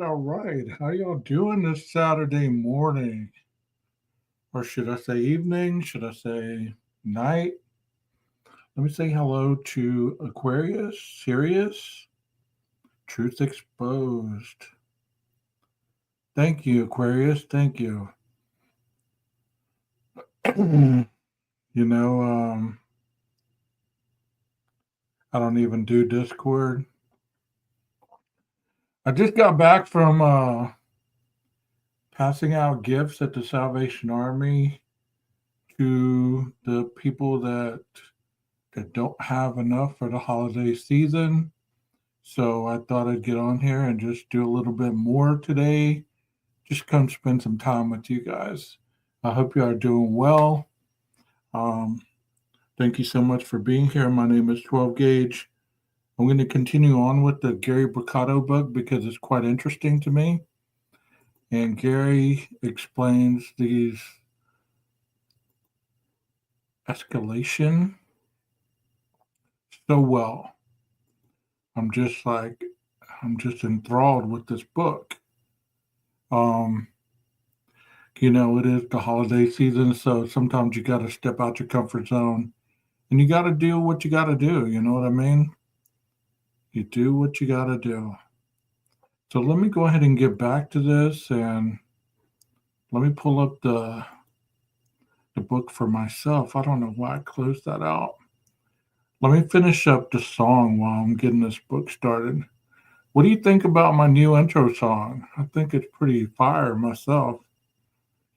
All right. How y'all doing this Saturday morning? Or should I say evening? Should I say night? Let me say hello to Aquarius, Sirius, Truth Exposed. Thank you, Aquarius. Thank you. you know, I don't even do Discord. I just got back from passing out gifts at the Salvation Army to the people that don't have enough for the holiday season. So I thought I'd get on here and just do a little bit more today. Just come spend some time with you guys. I hope you are doing well. Thank you so much for being here. My name is 12 Gauge. I'm going to continue on with the Gary Brucato book because it's quite interesting to me. And Gary explains these escalation so well. I'm just enthralled with this book. It is the holiday season, so sometimes you got to step out your comfort zone and you got to do what you got to do. You know what I mean? You do what you got to do. So let me go ahead and get back to this and let me pull up the book for myself. I don't know why I closed that out. Let me finish up the song while I'm getting this book started. What do you think about my new intro song? I think it's pretty fire myself.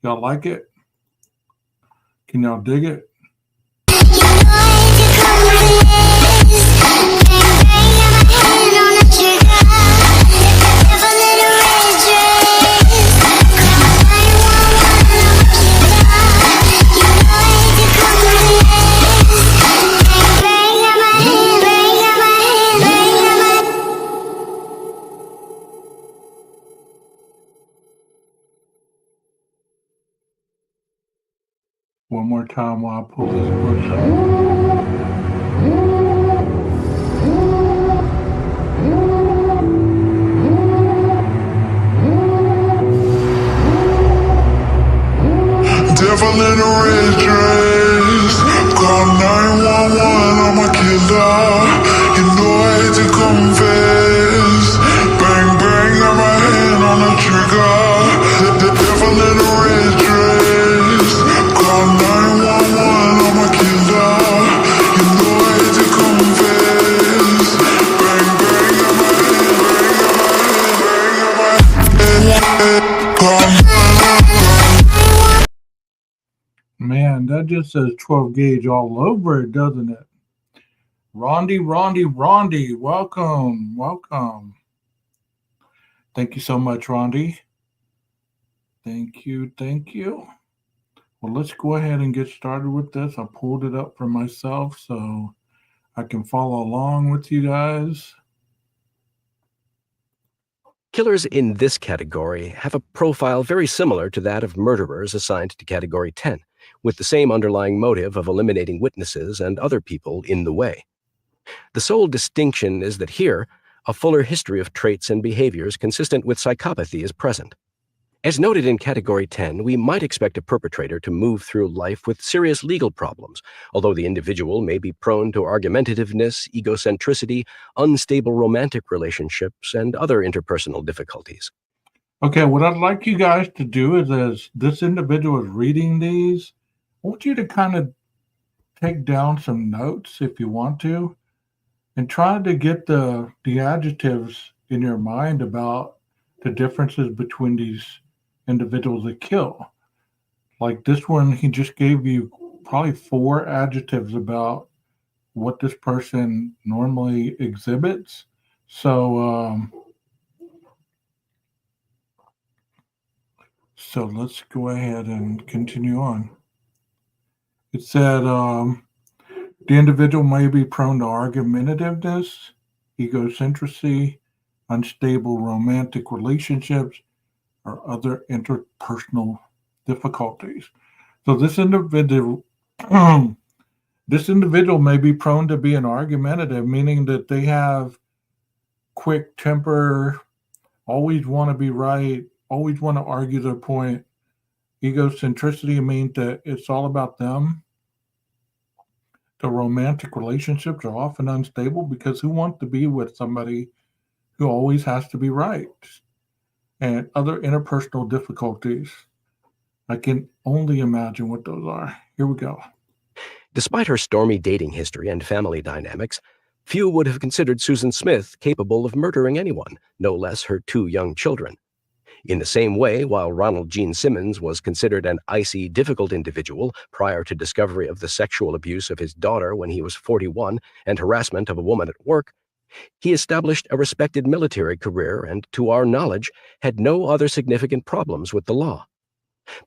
Y'all like it? Can y'all dig it? One more time while I pull this book up. Devil in a red dress, call 911, I'm a killer. You know I hate to confess. Bang bang, got my hand on the trigger. The devil in a red dress, call 911, I'm a killer. You know I hate to confess. Bang bang, got my hand, Man, that just says 12 gauge all over it, doesn't it? Rondi, welcome, welcome. Thank you so much, Rondi. Thank you, thank you. Well, let's go ahead and get started with this. I pulled it up for myself so I can follow along with you guys. Killers in this category have a profile very similar to that of murderers assigned to Category 10, with the same underlying motive of eliminating witnesses and other people in the way. The sole distinction is that here, a fuller history of traits and behaviors consistent with psychopathy is present. As noted in Category 10, we might expect a perpetrator to move through life with serious legal problems, although the individual may be prone to argumentativeness, egocentricity, unstable romantic relationships, and other interpersonal difficulties. Okay, what I'd like you guys to do is, as this individual is reading these, I want you to kind of take down some notes if you want to, and try to get the adjectives in your mind about the differences between these individuals that kill. Like this one, he just gave you probably four adjectives about what this person normally exhibits. So let's go ahead and continue on. It said the individual may be prone to argumentativeness, egocentricity, unstable romantic relationships, or other interpersonal difficulties. So this individual, this individual may be prone to being argumentative, meaning that they have quick temper, always want to be right, always want to argue their point. Egocentricity means that it's all about them. The romantic relationships are often unstable because who wants to be with somebody who always has to be right? And other interpersonal difficulties. I can only imagine what those are. Here we go. Despite her stormy dating history and family dynamics, few would have considered Susan Smith capable of murdering anyone, no less her two young children. In the same way, while Ronald Gene Simmons was considered an icy, difficult individual prior to discovery of the sexual abuse of his daughter when he was 41 and harassment of a woman at work, he established a respected military career and, to our knowledge, had no other significant problems with the law.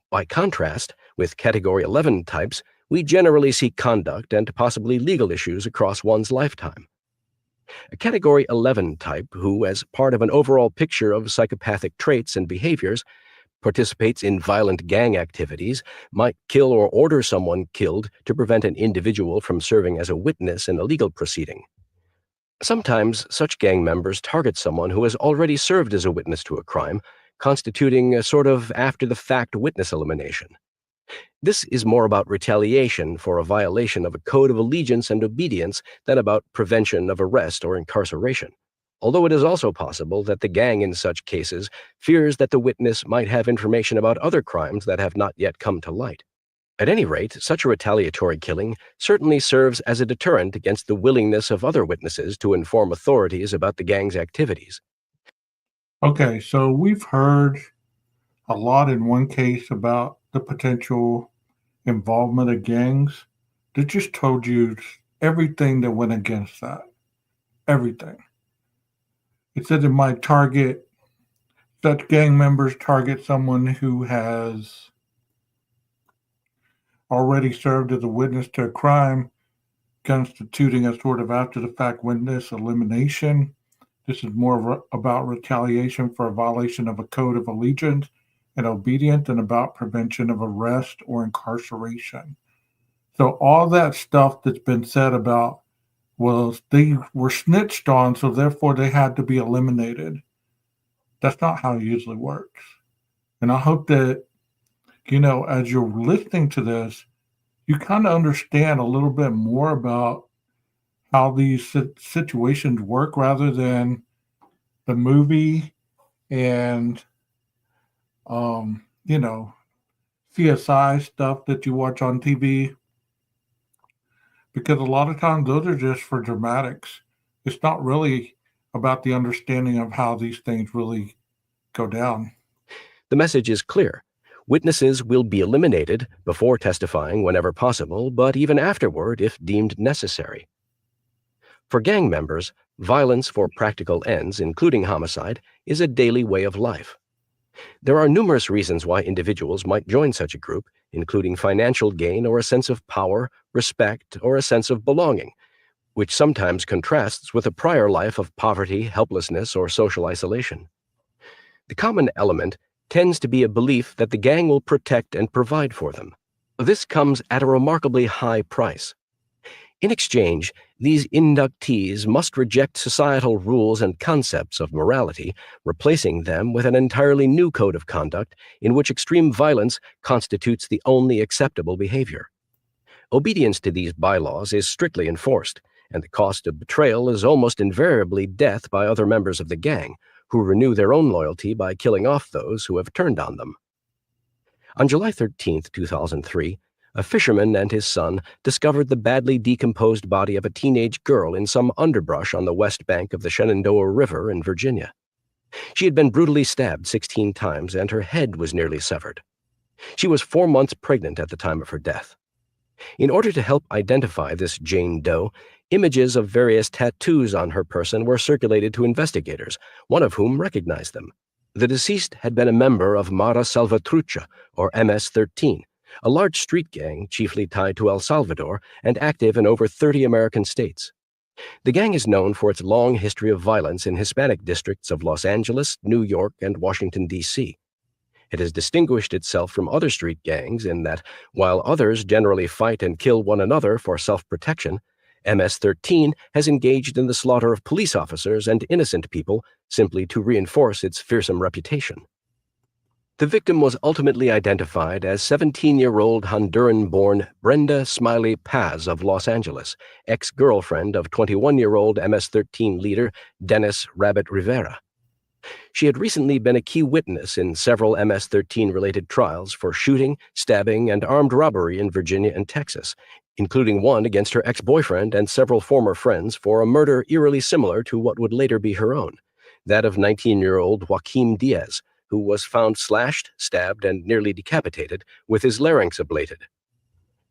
By contrast, with Category 11 types, we generally see conduct and possibly legal issues across one's lifetime. A Category 11 type who, as part of an overall picture of psychopathic traits and behaviors, participates in violent gang activities, might kill or order someone killed to prevent an individual from serving as a witness in a legal proceeding. Sometimes such gang members target someone who has already served as a witness to a crime, constituting a sort of after-the-fact witness elimination. This is more about retaliation for a violation of a code of allegiance and obedience than about prevention of arrest or incarceration, although it is also possible that the gang in such cases fears that the witness might have information about other crimes that have not yet come to light. At any rate, such a retaliatory killing certainly serves as a deterrent against the willingness of other witnesses to inform authorities about the gang's activities. Okay, so we've heard a lot in one case about the potential involvement of gangs. That just told you everything that went against that. Everything. It said it might target, such gang members target someone who has already served as a witness to a crime, constituting a sort of after the fact witness elimination. This is more about retaliation for a violation of a code of allegiance and obedience than about prevention of arrest or incarceration. So all that stuff that's been said about, well, they were snitched on, so therefore they had to be eliminated. That's not how it usually works. And I hope that, as you're listening to this, you kind of understand a little bit more about how these situations work rather than the movie and, CSI stuff that you watch on TV. Because a lot of times those are just for dramatics. It's not really about the understanding of how these things really go down. The message is clear. Witnesses will be eliminated before testifying whenever possible, but even afterward if deemed necessary. For gang members, violence for practical ends, including homicide, is a daily way of life. There are numerous reasons why individuals might join such a group, including financial gain or a sense of power, respect, or a sense of belonging, which sometimes contrasts with a prior life of poverty, helplessness, or social isolation. The common element tends to be a belief that the gang will protect and provide for them. This comes at a remarkably high price. In exchange, these inductees must reject societal rules and concepts of morality, replacing them with an entirely new code of conduct in which extreme violence constitutes the only acceptable behavior. Obedience to these bylaws is strictly enforced, and the cost of betrayal is almost invariably death by other members of the gang, who renew their own loyalty by killing off those who have turned on them. On July 13, 2003, a fisherman and his son discovered the badly decomposed body of a teenage girl in some underbrush on the west bank of the Shenandoah River in Virginia. She had been brutally stabbed 16 times, and her head was nearly severed. She was 4 months pregnant at the time of her death. In order to help identify this Jane Doe, images of various tattoos on her person were circulated to investigators, one of whom recognized them. The deceased had been a member of Mara Salvatrucha, or MS-13, a large street gang chiefly tied to El Salvador and active in over 30 American states. The gang is known for its long history of violence in Hispanic districts of Los Angeles, New York, and Washington, D.C. It has distinguished itself from other street gangs in that, while others generally fight and kill one another for self-protection, MS-13 has engaged in the slaughter of police officers and innocent people simply to reinforce its fearsome reputation. The victim was ultimately identified as 17-year-old Honduran-born Brenda Smiley Paz of Los Angeles, ex-girlfriend of 21-year-old MS-13 leader Dennis Rabbit Rivera. She had recently been a key witness in several MS-13-related trials for shooting, stabbing, and armed robbery in Virginia and Texas, including one against her ex-boyfriend and several former friends for a murder eerily similar to what would later be her own, that of 19-year-old Joaquim Diaz, who was found slashed, stabbed, and nearly decapitated, with his larynx ablated.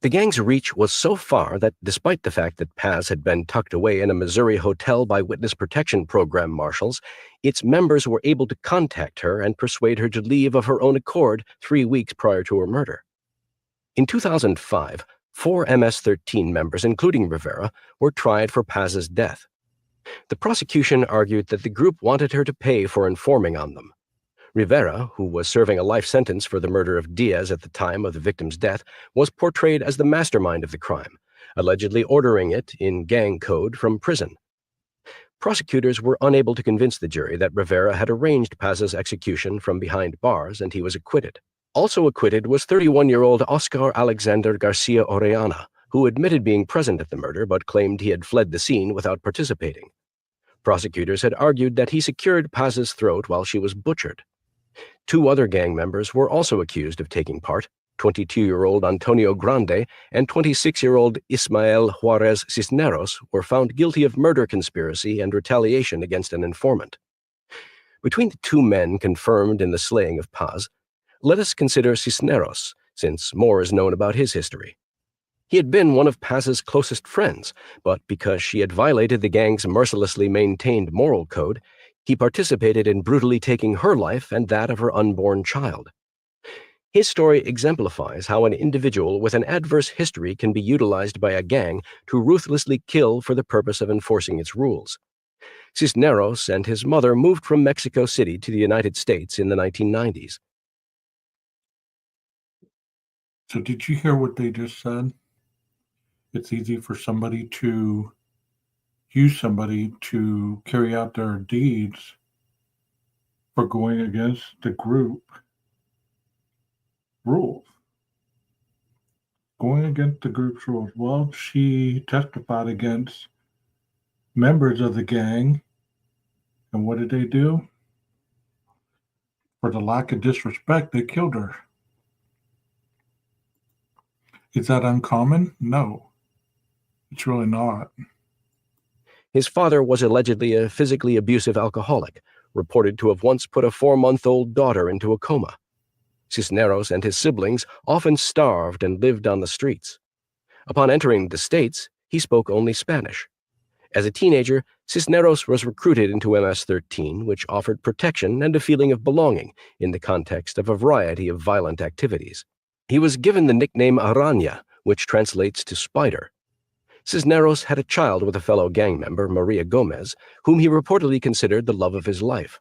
The gang's reach was so far that despite the fact that Paz had been tucked away in a Missouri hotel by Witness Protection Program marshals, its members were able to contact her and persuade her to leave of her own accord 3 weeks prior to her murder. In 2005, 4 MS-13 members, including Rivera, were tried for Paz's death. The prosecution argued that the group wanted her to pay for informing on them. Rivera, who was serving a life sentence for the murder of Diaz at the time of the victim's death, was portrayed as the mastermind of the crime, allegedly ordering it, in gang code, from prison. Prosecutors were unable to convince the jury that Rivera had arranged Paz's execution from behind bars, and he was acquitted. Also acquitted was 31-year-old Oscar Alexander Garcia Orellana, who admitted being present at the murder but claimed he had fled the scene without participating. Prosecutors had argued that he secured Paz's throat while she was butchered. 2 other gang members were also accused of taking part. 22-year-old Antonio Grande and 26-year-old Ismael Juarez Cisneros were found guilty of murder conspiracy and retaliation against an informant. Between the 2 men confirmed in the slaying of Paz, let us consider Cisneros, since more is known about his history. He had been one of Paz's closest friends, but because she had violated the gang's mercilessly maintained moral code, he participated in brutally taking her life and that of her unborn child. His story exemplifies how an individual with an adverse history can be utilized by a gang to ruthlessly kill for the purpose of enforcing its rules. Cisneros and his mother moved from Mexico City to the United States in the 1990s. So did you hear what they just said? It's easy for somebody to use somebody to carry out their deeds for going against the group rules. Going against the group's rules. Well, she testified against members of the gang, and what did they do? For the lack of disrespect, they killed her. Is that uncommon? No, it's really not. His father was allegedly a physically abusive alcoholic, reported to have once put a 4-month-old daughter into a coma. Cisneros and his siblings often starved and lived on the streets. Upon entering the States, he spoke only Spanish. As a teenager, Cisneros was recruited into MS-13, which offered protection and a feeling of belonging in the context of a variety of violent activities. He was given the nickname Araña, which translates to spider. Cisneros had a child with a fellow gang member, Maria Gomez, whom he reportedly considered the love of his life.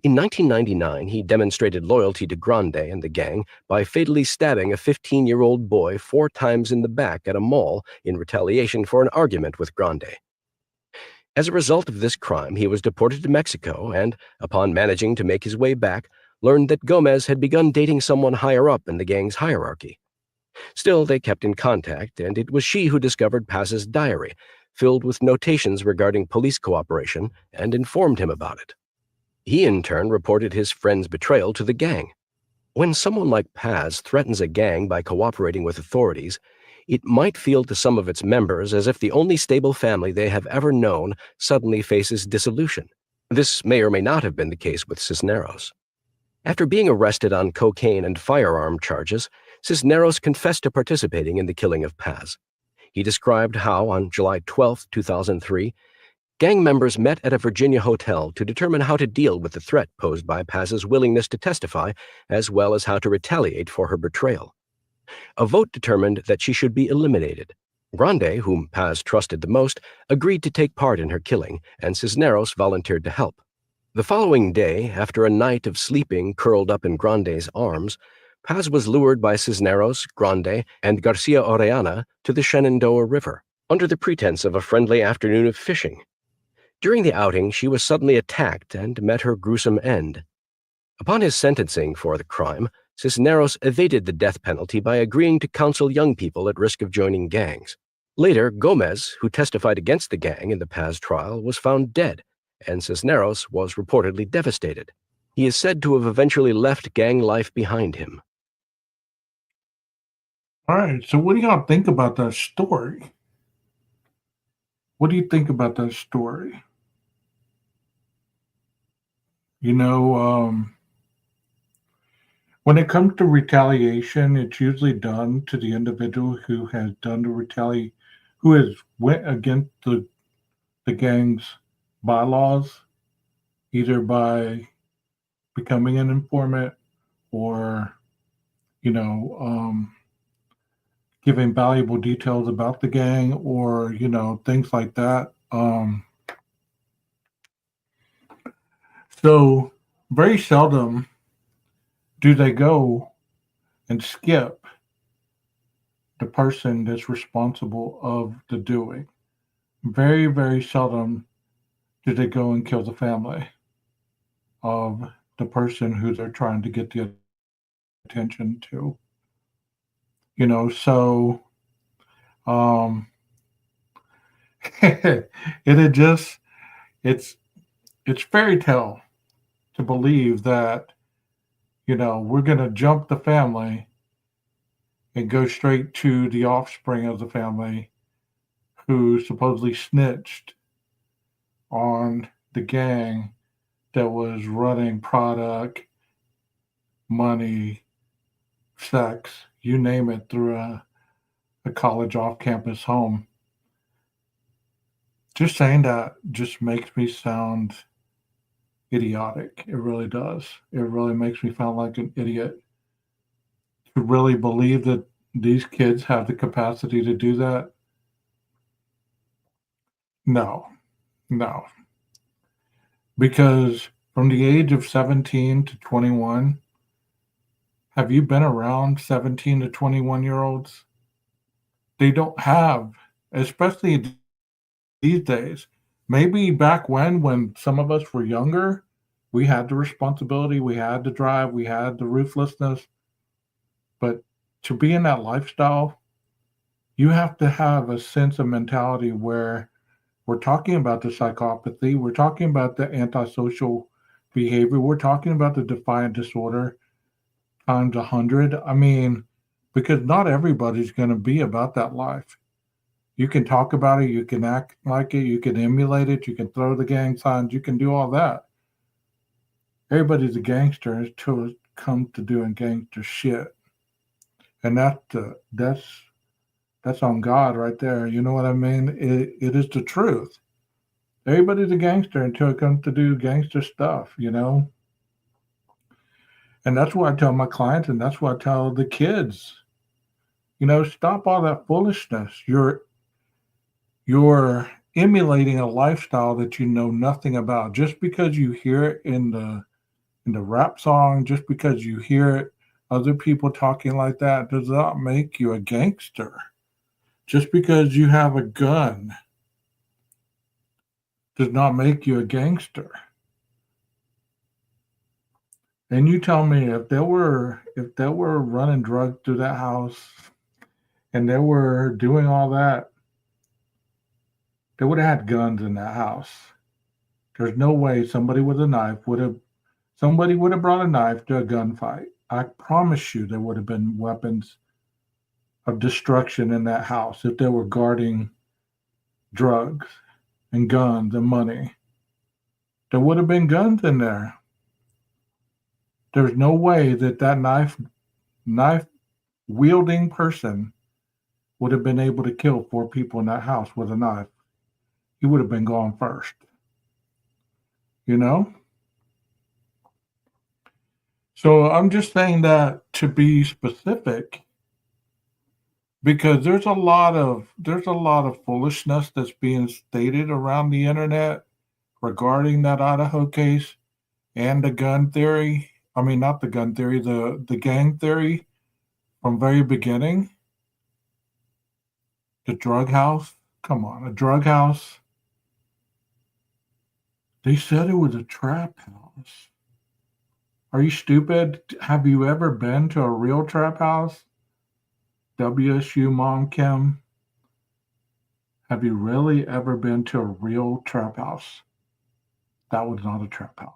In 1999, he demonstrated loyalty to Grande and the gang by fatally stabbing a 15-year-old boy 4 times in the back at a mall in retaliation for an argument with Grande. As a result of this crime, he was deported to Mexico and, upon managing to make his way back, learned that Gomez had begun dating someone higher up in the gang's hierarchy. Still, they kept in contact, and it was she who discovered Paz's diary, filled with notations regarding police cooperation, and informed him about it. He, in turn, reported his friend's betrayal to the gang. When someone like Paz threatens a gang by cooperating with authorities, it might feel to some of its members as if the only stable family they have ever known suddenly faces dissolution. This may or may not have been the case with Cisneros. After being arrested on cocaine and firearm charges, Cisneros confessed to participating in the killing of Paz. He described how, on July 12, 2003, gang members met at a Virginia hotel to determine how to deal with the threat posed by Paz's willingness to testify, as well as how to retaliate for her betrayal. A vote determined that she should be eliminated. Grande, whom Paz trusted the most, agreed to take part in her killing, and Cisneros volunteered to help. The following day, after a night of sleeping curled up in Grande's arms, Paz was lured by Cisneros, Grande, and Garcia Orellana to the Shenandoah River, under the pretense of a friendly afternoon of fishing. During the outing, she was suddenly attacked and met her gruesome end. Upon his sentencing for the crime, Cisneros evaded the death penalty by agreeing to counsel young people at risk of joining gangs. Later, Gomez, who testified against the gang in the Paz trial, was found dead, and Cisneros was reportedly devastated. He is said to have eventually left gang life behind him. All right. So, what do y'all think about that story? What do you think about that story? You know, when it comes to retaliation, it's usually done to the individual who has done the who has went against the gang's bylaws, either by becoming an informant or, you know, giving valuable details about the gang or, things like that. So very seldom do they go and skip the person that's responsible of the doing. Very, very seldom do they go and kill the family of the person who they're trying to get the attention to. So it is just it's fairy tale to believe that we're going to jump the family and go straight to the offspring of the family who supposedly snitched on the gang that was running product, money, sex, you name it, through a college off-campus home. Just saying that just makes me sound idiotic. It really does. It really makes me sound like an idiot. To really believe that these kids have the capacity to do that? No. Because from the age of 17 to 21, have you been around 17 to 21-year-olds? They don't have, especially these days. Maybe back when some of us were younger, we had the responsibility, we had the drive, we had the ruthlessness. But to be in that lifestyle, you have to have a sense of mentality where we're talking about the psychopathy, we're talking about the antisocial behavior, we're talking about the defiant disorder times 100. I mean, because not everybody's going to be about that life. You can talk about it, you can act like it, you can emulate it, you can throw the gang signs, you can do all that. Everybody's a gangster until it comes to doing gangster shit. And that's on God right there. You know what I mean? It is the truth. Everybody's a gangster until it comes to do gangster stuff, you know? And that's what I tell my clients, and that's what I tell the kids. You know, stop all that foolishness. You're emulating a lifestyle that you know nothing about. Just because you hear it in the rap song, just because you hear it, other people talking like that does not make you a gangster. Just because you have a gun does not make you a gangster. And you tell me if they were running drugs through that house and they were doing all that, they would have had guns in that house. There's no way somebody would have brought a knife to a gunfight. I promise you there would have been weapons of destruction in that house if they were guarding drugs and guns and money. There would have been guns in there. There's no way that knife wielding person would have been able to kill 4 people in that house with a knife. He would have been gone first. You know? So I'm just saying that to be specific, because there's a lot of foolishness that's being stated around the internet regarding that Idaho case and the gun theory. I mean, not the gun theory, the gang theory from very beginning. The drug house. Come on, a drug house. They said it was a trap house. Are you stupid? Have you ever been to a real trap house? WSU Mom Kim, have you really ever been to a real trap house? That was not a trap house.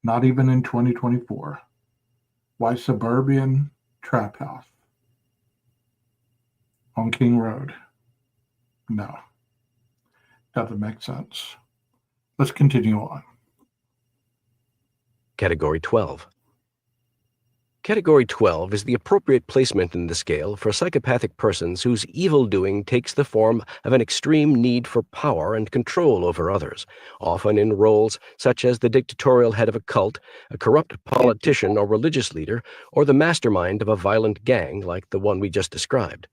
Not even in 2024. White suburban trap house on King Road. No, doesn't make sense. Let's continue on. Category 12. Category 12 is the appropriate placement in the scale for psychopathic persons whose evil doing takes the form of an extreme need for power and control over others, often in roles such as the dictatorial head of a cult, a corrupt politician or religious leader, or the mastermind of a violent gang like the one we just described.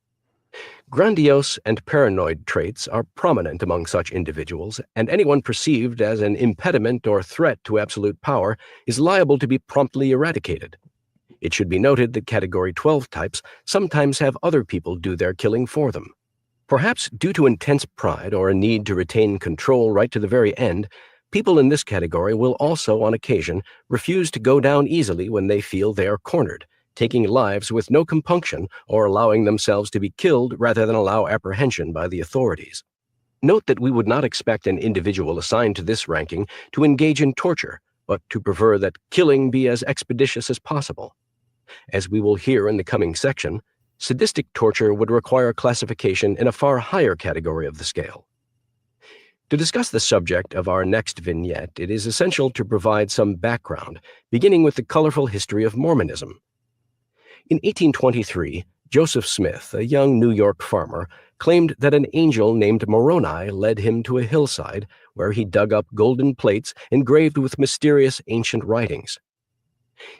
Grandiose and paranoid traits are prominent among such individuals, and anyone perceived as an impediment or threat to absolute power is liable to be promptly eradicated. It should be noted that Category 12 types sometimes have other people do their killing for them. Perhaps due to intense pride or a need to retain control right to the very end, people in this category will also, on occasion, refuse to go down easily when they feel they are cornered, taking lives with no compunction or allowing themselves to be killed rather than allow apprehension by the authorities. Note that we would not expect an individual assigned to this ranking to engage in torture, but to prefer that killing be as expeditious as possible. As we will hear in the coming section, sadistic torture would require classification in a far higher category of the scale. To discuss the subject of our next vignette, it is essential to provide some background, beginning with the colorful history of Mormonism. In 1823, Joseph Smith, a young New York farmer, claimed that an angel named Moroni led him to a hillside where he dug up golden plates engraved with mysterious ancient writings.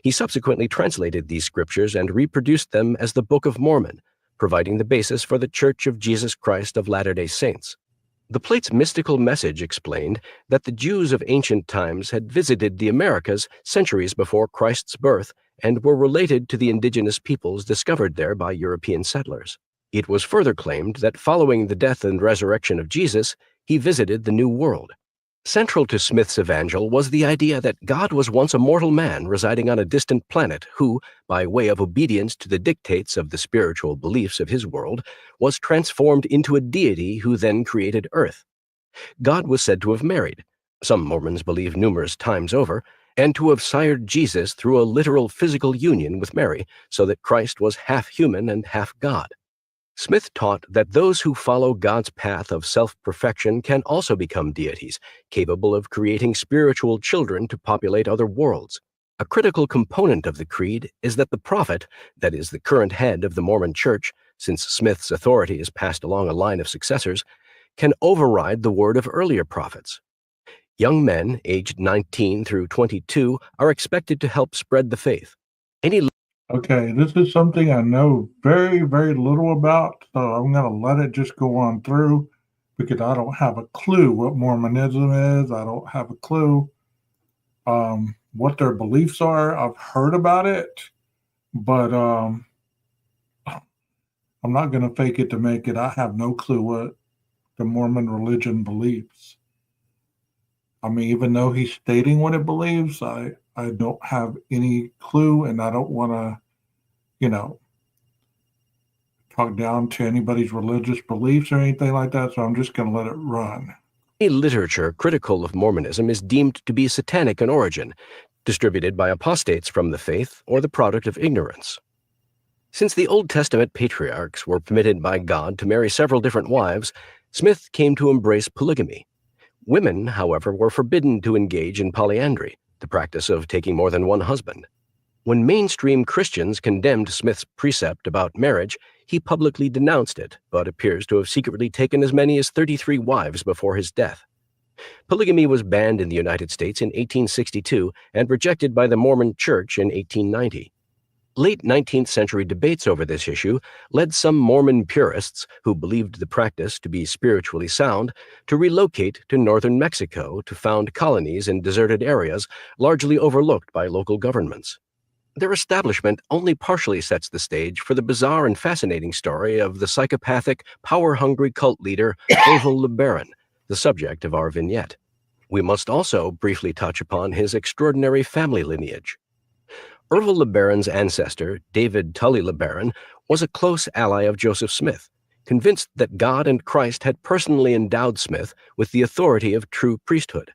He subsequently translated these scriptures and reproduced them as the Book of Mormon, providing the basis for the Church of Jesus Christ of Latter-day Saints. The plate's mystical message explained that the Jews of ancient times had visited the Americas centuries before Christ's birth and were related to the indigenous peoples discovered there by European settlers. It was further claimed that following the death and resurrection of Jesus, he visited the New World. Central to Smith's evangel was the idea that God was once a mortal man residing on a distant planet who, by way of obedience to the dictates of the spiritual beliefs of his world, was transformed into a deity who then created Earth. God was said to have married, some Mormons believe numerous times over, and to have sired Jesus through a literal physical union with Mary, so that Christ was half human and half God. Smith taught that those who follow God's path of self-perfection can also become deities, capable of creating spiritual children to populate other worlds. A critical component of the creed is that the prophet, that is, the current head of the Mormon Church, since Smith's authority is passed along a line of successors, can override the word of earlier prophets. Young men aged 19 through 22 are expected to help spread the faith. Any Okay, this is something I know very, very little about, so I'm going to let it just go on through because I don't have a clue what Mormonism is. I don't have a clue what their beliefs are. I've heard about it, but I'm not going to fake it to make it. I have no clue what the Mormon religion believes. I mean, even though he's stating what it believes, I don't have any clue, and I don't want to, you know, talk down to anybody's religious beliefs or anything like that. So I'm just going to let it run. literature critical of Mormonism is deemed to be satanic in origin, distributed by apostates from the faith or the product of ignorance. Since the Old Testament patriarchs were permitted by God to marry several different wives, Smith came to embrace polygamy. Women, however, were forbidden to engage in polyandry, the practice of taking more than one husband. When mainstream Christians condemned Smith's precept about marriage, he publicly denounced it, but appears to have secretly taken as many as 33 wives before his death. Polygamy was banned in the United States in 1862 and rejected by the Mormon Church in 1890. Late 19th century debates over this issue led some Mormon purists, who believed the practice to be spiritually sound, to relocate to northern Mexico to found colonies in deserted areas largely overlooked by local governments. Their establishment only partially sets the stage for the bizarre and fascinating story of the psychopathic, power-hungry cult leader Orville LeBaron, the subject of our vignette. We must also briefly touch upon his extraordinary family lineage. Orville LeBaron's ancestor, David Tully LeBaron, was a close ally of Joseph Smith, convinced that God and Christ had personally endowed Smith with the authority of true priesthood.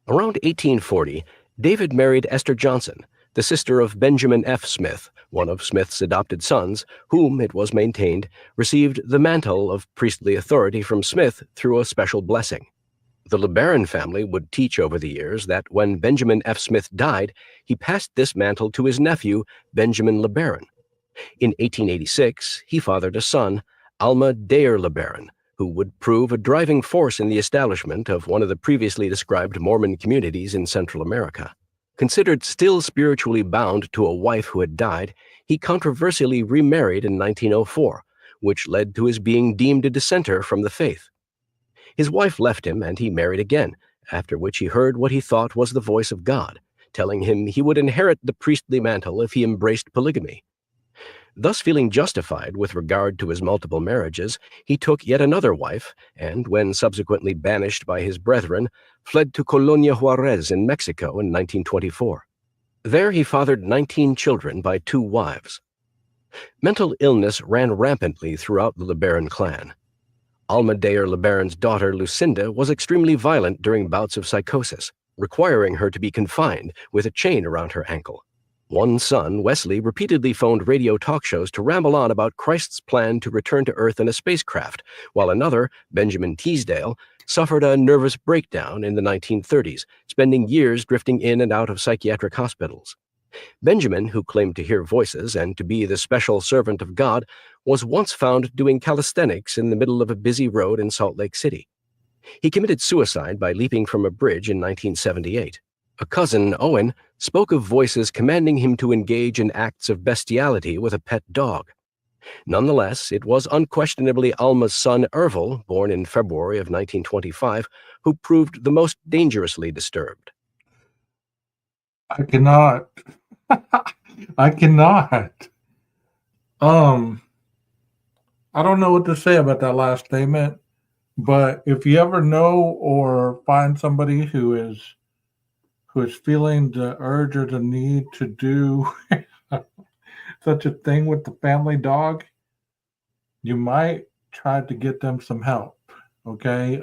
Around 1840, David married Esther Johnson, the sister of Benjamin F. Smith, one of Smith's adopted sons, whom, it was maintained, received the mantle of priestly authority from Smith through a special blessing. The LeBaron family would teach over the years that when Benjamin F. Smith died, he passed this mantle to his nephew, Benjamin LeBaron. In 1886, he fathered a son, Alma Dayer LeBaron, who would prove a driving force in the establishment of one of the previously described Mormon communities in Central America. Considered still spiritually bound to a wife who had died, he controversially remarried in 1904, which led to his being deemed a dissenter from the faith. His wife left him and he married again, after which he heard what he thought was the voice of God, telling him he would inherit the priestly mantle if he embraced polygamy. Thus feeling justified with regard to his multiple marriages, he took yet another wife, and when subsequently banished by his brethren, fled to Colonia Juarez in Mexico in 1924. There he fathered 19 children by 2 wives. Mental illness ran rampantly throughout the LeBaron clan. Alma Dayer LeBaron's daughter Lucinda was extremely violent during bouts of psychosis, requiring her to be confined with a chain around her ankle. One son, Wesley, repeatedly phoned radio talk shows to ramble on about Christ's plan to return to Earth in a spacecraft, while another, Benjamin Teasdale, suffered a nervous breakdown in the 1930s, spending years drifting in and out of psychiatric hospitals. Benjamin, who claimed to hear voices and to be the special servant of God, was once found doing calisthenics in the middle of a busy road in Salt Lake City. He committed suicide by leaping from a bridge in 1978. A cousin, Owen, spoke of voices commanding him to engage in acts of bestiality with a pet dog. Nonetheless, it was unquestionably Alma's son, Orville, born in February of 1925, who proved the most dangerously disturbed. I cannot. I cannot. I don't know what to say about that last statement, but if you ever know or find somebody who is feeling the urge or the need to do such a thing with the family dog, you might try to get them some help. Okay.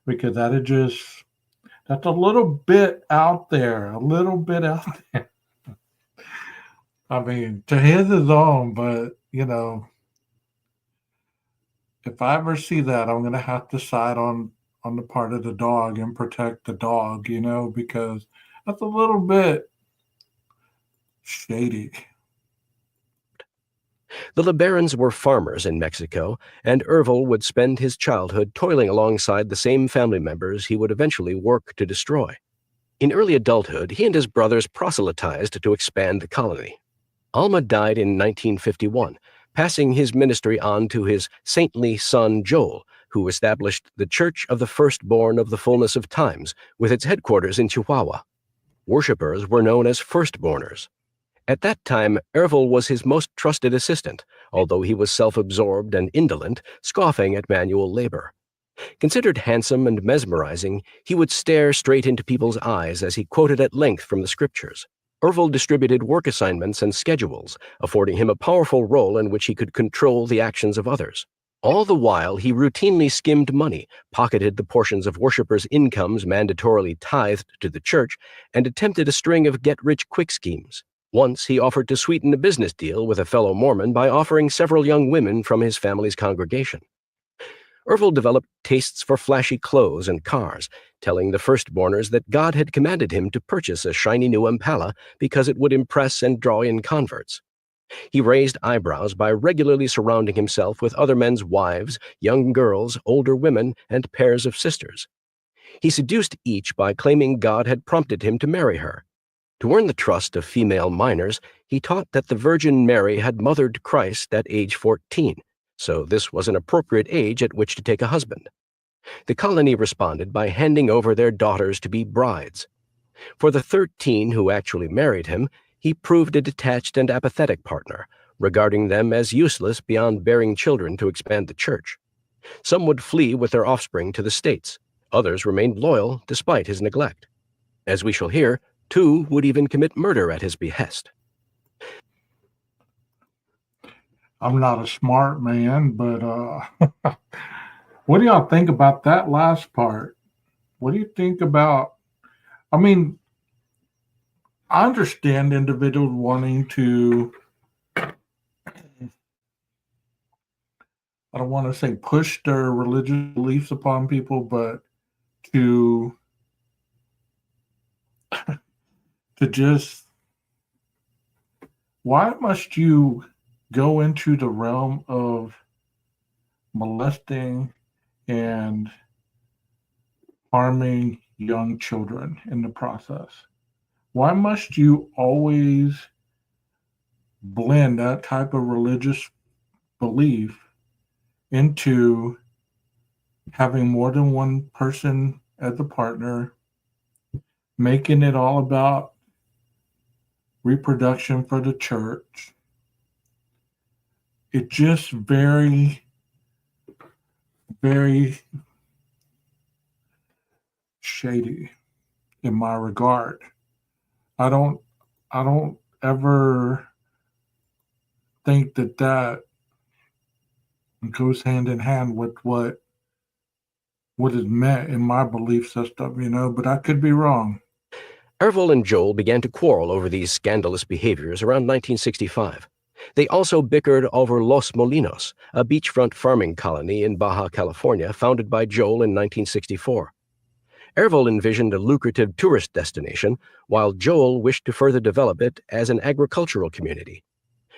Because that's a little bit out there, a little bit out there. I mean, to his his own, but if I ever see that, I'm gonna have to side on the part of the dog and protect the dog, because that's a little bit shady. The LeBarons were farmers in Mexico, and Ervil would spend his childhood toiling alongside the same family members he would eventually work to destroy. In early adulthood, he and his brothers proselytized to expand the colony. Alma died in 1951, passing his ministry on to his saintly son Joel, who established the Church of the Firstborn of the Fullness of Times, with its headquarters in Chihuahua. Worshippers were known as firstborners. At that time, Ervil was his most trusted assistant, although he was self-absorbed and indolent, scoffing at manual labor. Considered handsome and mesmerizing, he would stare straight into people's eyes as he quoted at length from the scriptures. Ervil distributed work assignments and schedules, affording him a powerful role in which he could control the actions of others. All the while, he routinely skimmed money, pocketed the portions of worshippers' incomes mandatorily tithed to the church, and attempted a string of get-rich-quick schemes. Once, he offered to sweeten a business deal with a fellow Mormon by offering several young women from his family's congregation. Ervil developed tastes for flashy clothes and cars, telling the firstborners that God had commanded him to purchase a shiny new Impala because it would impress and draw in converts. He raised eyebrows by regularly surrounding himself with other men's wives, young girls, older women, and pairs of sisters. He seduced each by claiming God had prompted him to marry her. To earn the trust of female minors, he taught that the Virgin Mary had mothered Christ at age 14, so this was an appropriate age at which to take a husband. The colony responded by handing over their daughters to be brides. For the 13 who actually married him, he proved a detached and apathetic partner, regarding them as useless beyond bearing children to expand the church. Some would flee with their offspring to the States. Others remained loyal despite his neglect. As we shall hear, 2 would even commit murder at his behest. I'm not a smart man, but what do y'all think about that last part? What do you think about? I mean, I understand individuals wanting to, I don't want to say push their religious beliefs upon people, but to just, why must you go into the realm of molesting and harming young children in the process? Why must you always blend that type of religious belief into having more than one person as a partner, making it all about reproduction for the church? It's just very, very shady in my regard. I don't ever think that goes hand in hand with what is meant in my belief system, but I could be wrong. Ervil and Joel began to quarrel over these scandalous behaviors around 1965. They also bickered over Los Molinos, a beachfront farming colony in Baja California founded by Joel in 1964. Ervil envisioned a lucrative tourist destination, while Joel wished to further develop it as an agricultural community.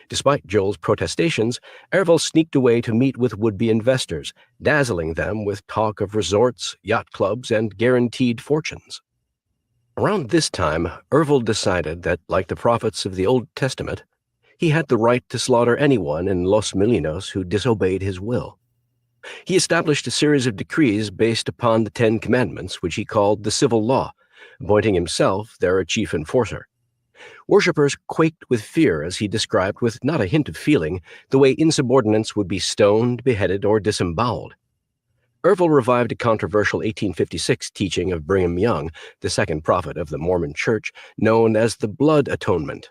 Despite Joel's protestations, Ervil sneaked away to meet with would-be investors, dazzling them with talk of resorts, yacht clubs, and guaranteed fortunes. Around this time, Ervil decided that, like the prophets of the Old Testament, he had the right to slaughter anyone in Los Molinos who disobeyed his will. He established a series of decrees based upon the 10 Commandments, which he called the civil law, appointing himself their chief enforcer. Worshippers quaked with fear as he described, with not a hint of feeling, the way insubordinates would be stoned, beheaded, or disemboweled. Ervil revived a controversial 1856 teaching of Brigham Young, the second prophet of the Mormon Church, known as the blood atonement.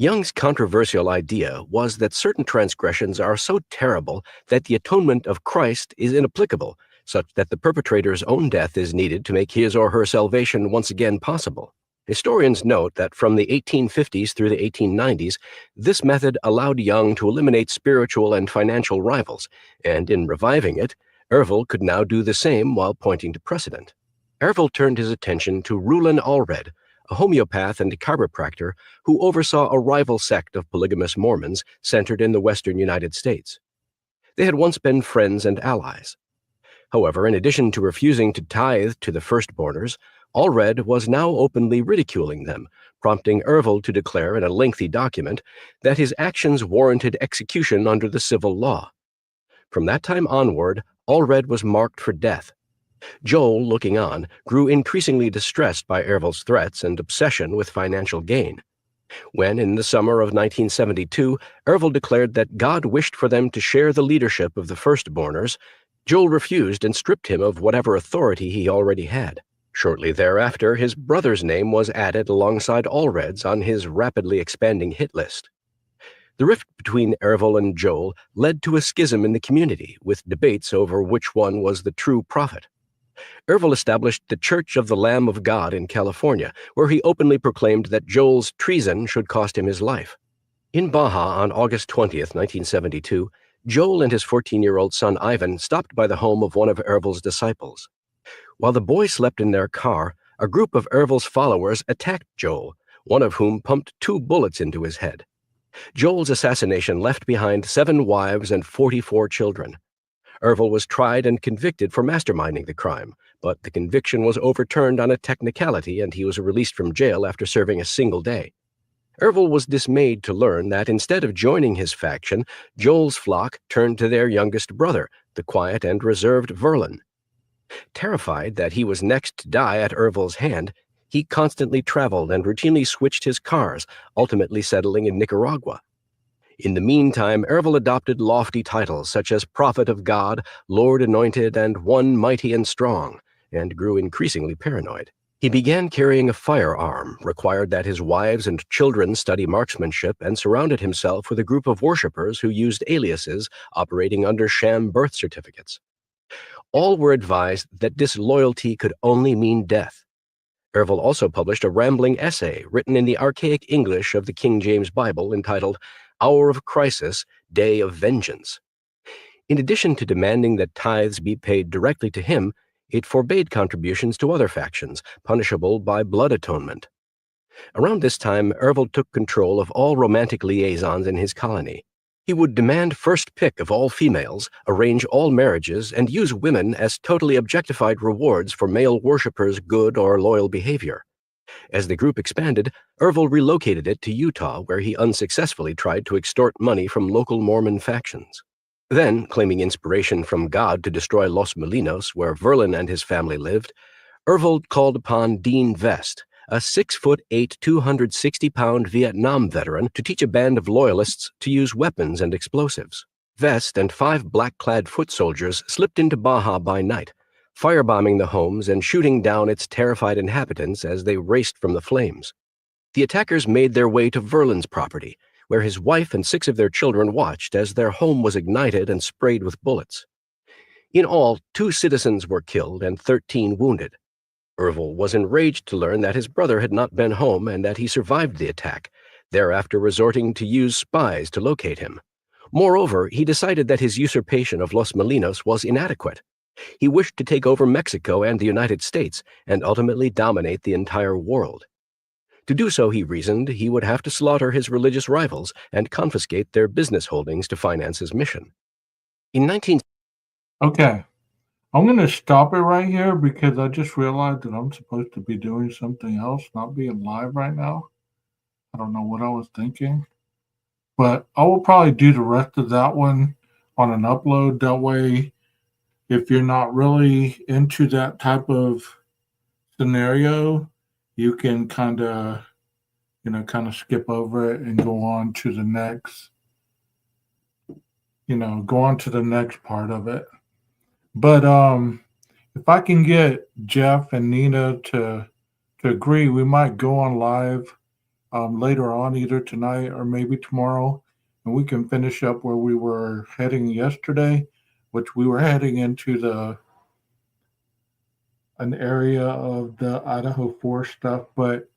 Young's controversial idea was that certain transgressions are so terrible that the atonement of Christ is inapplicable, such that the perpetrator's own death is needed to make his or her salvation once again possible. Historians note that from the 1850s through the 1890s, this method allowed Young to eliminate spiritual and financial rivals, and in reviving it, Ervil could now do the same while pointing to precedent. Ervil turned his attention to Rulon Allred, a homeopath and chiropractor who oversaw a rival sect of polygamous Mormons centered in the western United States. They had once been friends and allies. However, in addition to refusing to tithe to the firstborners, Allred was now openly ridiculing them, prompting Ervil to declare in a lengthy document that his actions warranted execution under the civil law. From that time onward, Allred was marked for death. Joel, looking on, grew increasingly distressed by Ervil's threats and obsession with financial gain. When, in the summer of 1972, Ervil declared that God wished for them to share the leadership of the firstborners, Joel refused and stripped him of whatever authority he already had. Shortly thereafter, his brother's name was added alongside Allred's on his rapidly expanding hit list. The rift between Ervil and Joel led to a schism in the community, with debates over which one was the true prophet. Ervil established the Church of the Lamb of God in California, where he openly proclaimed that Joel's treason should cost him his life. In Baja on August 20th, 1972, Joel and his 14-year-old son Ivan stopped by the home of one of Ervil's disciples. While the boy slept in their car, a group of Ervil's followers attacked Joel, one of whom pumped 2 bullets into his head. Joel's assassination left behind 7 wives and 44 children. Ervil was tried and convicted for masterminding the crime, but the conviction was overturned on a technicality and he was released from jail after serving a single day. Ervil was dismayed to learn that instead of joining his faction, Joel's flock turned to their youngest brother, the quiet and reserved Verlin. Terrified that he was next to die at Ervil's hand, he constantly traveled and routinely switched his cars, ultimately settling in Nicaragua. In the meantime, Ervil adopted lofty titles such as Prophet of God, Lord Anointed, and One Mighty and Strong, and grew increasingly paranoid. He began carrying a firearm, required that his wives and children study marksmanship, and surrounded himself with a group of worshippers who used aliases, operating under sham birth certificates. All were advised that disloyalty could only mean death. Ervil also published a rambling essay written in the archaic English of the King James Bible entitled Hour of Crisis, Day of Vengeance. In addition to demanding that tithes be paid directly to him, it forbade contributions to other factions, punishable by blood atonement. Around this time, Ervil took control of all romantic liaisons in his colony. He would demand first pick of all females, arrange all marriages, and use women as totally objectified rewards for male worshippers' good or loyal behavior. As the group expanded, Ervil relocated it to Utah, where he unsuccessfully tried to extort money from local Mormon factions. Then, claiming inspiration from God to destroy Los Molinos, where Verlin and his family lived, Ervil called upon Dean Vest, a 6'8", 260-pound Vietnam veteran, to teach a band of loyalists to use weapons and explosives. Vest and 5 black-clad foot soldiers slipped into Baja by night, firebombing the homes and shooting down its terrified inhabitants as they raced from the flames. The attackers made their way to Verlin's property, where his wife and 6 of their children watched as their home was ignited and sprayed with bullets. In all, 2 citizens were killed and 13 wounded. Ervil was enraged to learn that his brother had not been home and that he survived the attack, thereafter resorting to use spies to locate him. Moreover, he decided that his usurpation of Los Molinos was inadequate. He wished to take over Mexico and the United States and ultimately dominate the entire world. To do so, he reasoned, he would have to slaughter his religious rivals and confiscate their business holdings to finance his mission. Okay, I'm going to stop it right here because I just realized that I'm supposed to be doing something else, not being live right now. I don't know what I was thinking, but I will probably do the rest of that one on an upload. That way, if you're not really into that type of scenario, you can kind of skip over it and go on to the next, part of it. But if I can get Jeff and Nina to agree, we might go on live later on, either tonight or maybe tomorrow, and we can finish up where we were heading yesterday, which we were heading into an area of the Idaho 4 stuff. But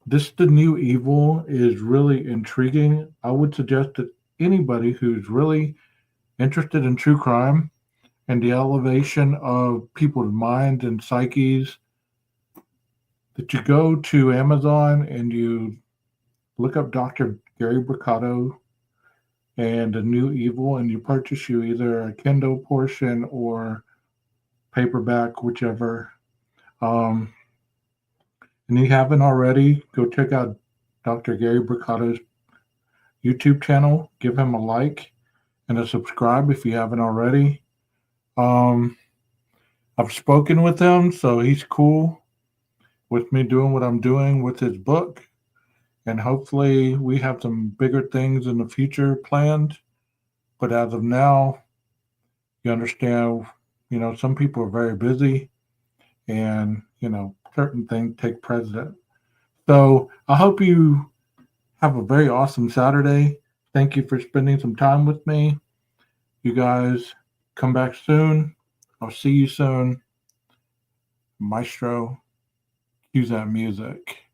the new evil is really intriguing. I would suggest that anybody who's really interested in true crime and the elevation of people's minds and psyches that you go to Amazon and you look up Dr. Gary Brucato and The New Evil, and you purchase you either a Kindle portion or paperback, whichever. Um, and you haven't already, go check out Dr. Gary Brucato's YouTube channel. Give him a like and a subscribe if you haven't already. Um, I've spoken with him, so he's cool with me doing what I'm doing with his book. And hopefully, we have some bigger things in the future planned. But as of now, you understand, some people are very busy and, certain things take precedent. So I hope you have a very awesome Saturday. Thank you for spending some time with me. You guys come back soon. I'll see you soon. Maestro, cue that music.